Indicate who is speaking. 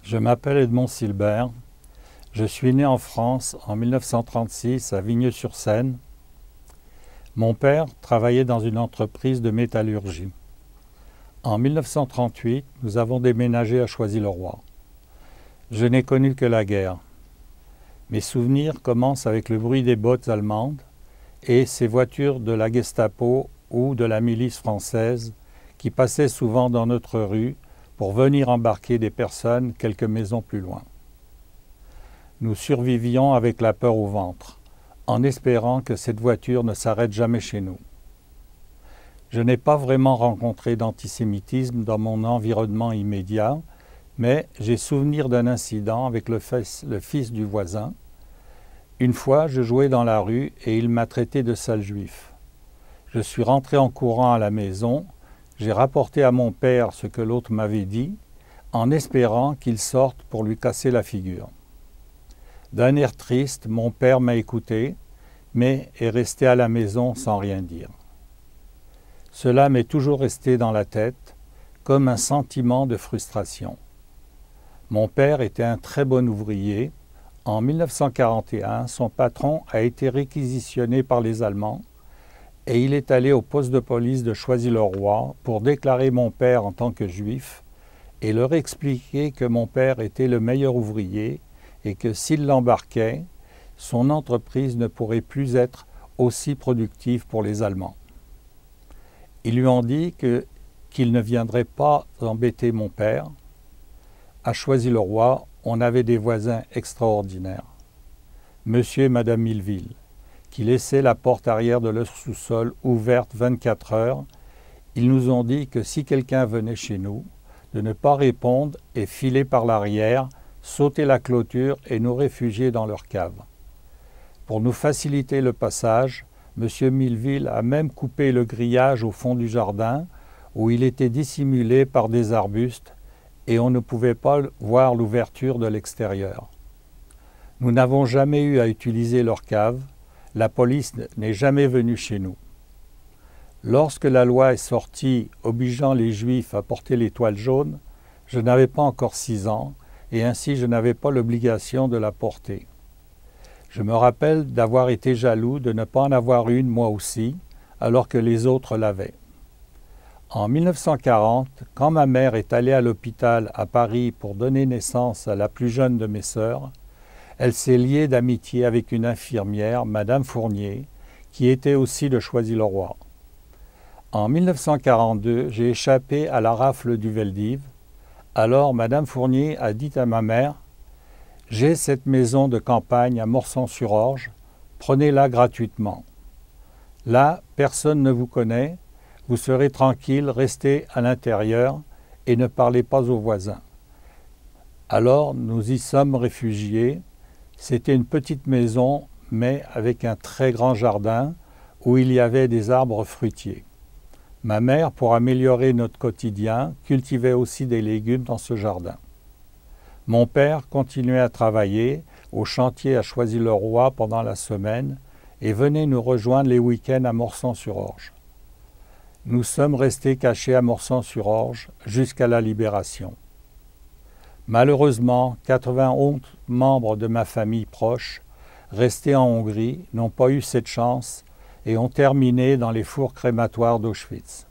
Speaker 1: Je m'appelle Edmond Silbert. Je suis né en France en 1936 à Vigneux-sur-Seine. Mon père travaillait dans une entreprise de métallurgie. En 1938, nous avons déménagé à Choisy-le-Roi. Je n'ai connu que la guerre. Mes souvenirs commencent avec le bruit des bottes allemandes et ces voitures de la Gestapo ou de la milice française qui passaient souvent dans notre rue pour venir embarquer des personnes quelques maisons plus loin. Nous survivions avec la peur au ventre, en espérant que cette voiture ne s'arrête jamais chez nous. Je n'ai pas vraiment rencontré d'antisémitisme dans mon environnement immédiat, mais j'ai souvenir d'un incident avec le fils du voisin. Une fois, je jouais dans la rue et il m'a traité de sale juif. Je suis rentré en courant à la maison, j'ai rapporté à mon père ce que l'autre m'avait dit, en espérant qu'il sorte pour lui casser la figure. D'un air triste, mon père m'a écouté, mais est resté à la maison sans rien dire. Cela m'est toujours resté dans la tête, comme un sentiment de frustration. Mon père était un très bon ouvrier. En 1941, son patron a été réquisitionné par les Allemands et il est allé au poste de police de Choisy-le-Roi pour déclarer mon père en tant que juif et leur expliquer que mon père était le meilleur ouvrier et que s'il l'embarquait, son entreprise ne pourrait plus être aussi productive pour les Allemands. Ils lui ont dit qu'il ne viendrait pas embêter mon père. À Choisy-le-Roi, on avait des voisins extraordinaires. Monsieur et Madame Milleville, qui laissaient la porte arrière de leur sous-sol ouverte 24 heures, ils nous ont dit que si quelqu'un venait chez nous, de ne pas répondre et filer par l'arrière, sauter la clôture et nous réfugier dans leur cave. Pour nous faciliter le passage, M. Milleville a même coupé le grillage au fond du jardin où il était dissimulé par des arbustes et on ne pouvait pas voir l'ouverture de l'extérieur. Nous n'avons jamais eu à utiliser leur cave, la police n'est jamais venue chez nous. Lorsque la loi est sortie obligeant les Juifs à porter l'étoile jaune, je n'avais pas encore 6 ans et ainsi je n'avais pas l'obligation de la porter. Je me rappelle d'avoir été jaloux de ne pas en avoir une moi aussi, alors que les autres l'avaient. En 1940, quand ma mère est allée à l'hôpital à Paris pour donner naissance à la plus jeune de mes sœurs, elle s'est liée d'amitié avec une infirmière, Madame Fournier, qui était aussi de Choisy-le-Roi. En 1942, j'ai échappé à la rafle du Veldiv. Alors Madame Fournier a dit à ma mère « J'ai cette maison de campagne à Morsang-sur-Orge, prenez-la gratuitement. Là, personne ne vous connaît, vous serez tranquille, restez à l'intérieur et ne parlez pas aux voisins. » Alors nous y sommes réfugiés. C'était une petite maison, mais avec un très grand jardin où il y avait des arbres fruitiers. Ma mère, pour améliorer notre quotidien, cultivait aussi des légumes dans ce jardin. Mon père continuait à travailler au chantier à Choisy-le-Roi pendant la semaine et venait nous rejoindre les week-ends à Morsang-sur-Orge. Nous sommes restés cachés à Morsang-sur-Orge jusqu'à la Libération. Malheureusement, 91 membres de ma famille proche, restés en Hongrie, n'ont pas eu cette chance et ont terminé dans les fours crématoires d'Auschwitz.